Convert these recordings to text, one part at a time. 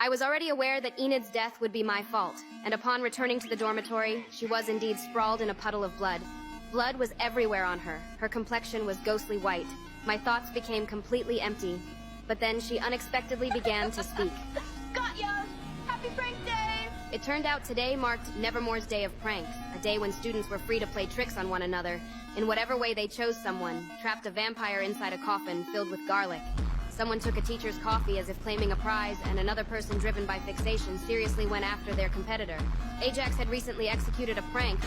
I was already aware that Enid's death would be my fault, and upon returning to the dormitory, she was indeed sprawled in a puddle of blood. Blood was everywhere on her. Her complexion was ghostly white. My thoughts became completely empty. But then she unexpectedly began to speak. Got ya! Happy prank day! It turned out today marked Nevermore's Day of Pranks, a day when students were free to play tricks on one another, in whatever way they chose someone, trapped a vampire inside a coffin filled with garlic. Someone took a teacher's coffee as if claiming a prize, and another person driven by fixation seriously went after their competitor. Ajax had recently executed a prank.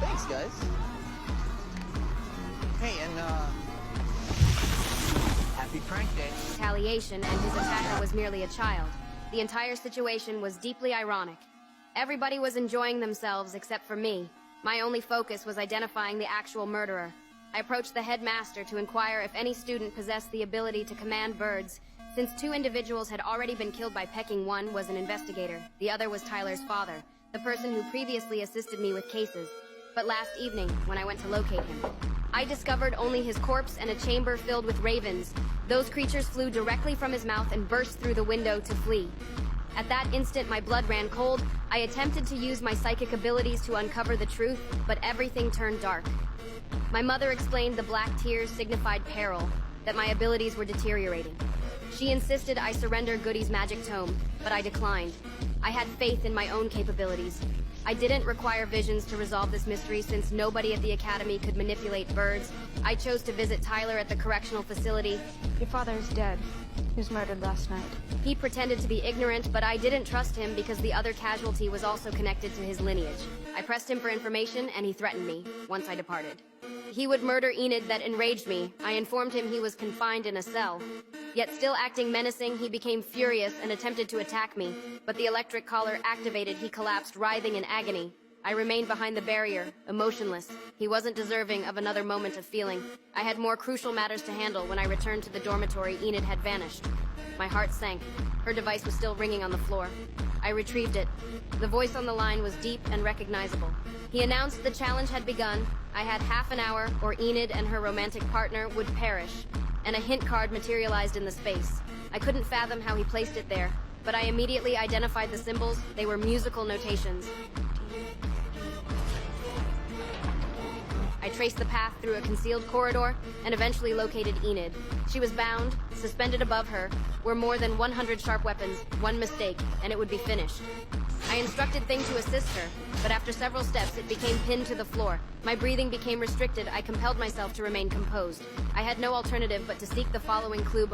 Thanks, guys. Hey, and, happy prank day. Retaliation, and his attacker was merely a child. The entire situation was deeply ironic. Everybody was enjoying themselves except for me. My only focus was identifying the actual murderer. I approached the headmaster to inquire if any student possessed the ability to command birds. Since 2 individuals had already been killed by pecking, one was an investigator. The other was Tyler's father, the person who previously assisted me with cases. But last evening, when I went to locate him, I discovered only his corpse and a chamber filled with ravens. Those creatures flew directly from his mouth and burst through the window to flee. At that instant, my blood ran cold. I attempted to use my psychic abilities to uncover the truth, but everything turned dark. My mother explained the black tears signified peril, that my abilities were deteriorating. She insisted I surrender Goody's magic tome, but I declined. I had faith in my own capabilities. I didn't require visions to resolve this mystery since nobody at the academy could manipulate birds. I chose to visit Tyler at the correctional facility. Your father is dead. He was murdered last night. He pretended to be ignorant, but I didn't trust him because the other casualty was also connected to his lineage. I pressed him for information, and he threatened me, once I departed. He would murder Enid. That enraged me. I informed him he was confined in a cell. Yet still acting menacing, he became furious and attempted to attack me. But the electric collar activated, he collapsed, writhing in agony. I remained behind the barrier, emotionless. He wasn't deserving of another moment of feeling. I had more crucial matters to handle. When I returned to the dormitory, Enid had vanished. My heart sank. Her device was still ringing on the floor. I retrieved it. The voice on the line was deep and recognizable. He announced the challenge had begun. I had half an hour, or Enid and her romantic partner would perish, and a hint card materialized in the space. I couldn't fathom how he placed it there, but I immediately identified the symbols. They were musical notations. I traced the path through a concealed corridor and eventually located Enid. She was bound. Suspended above her were more than 100 sharp weapons. One mistake, and it would be finished. I instructed Thing to assist her, but after several steps, it became pinned to the floor. My breathing became restricted. I compelled myself to remain composed. I had no alternative but to seek the following clue.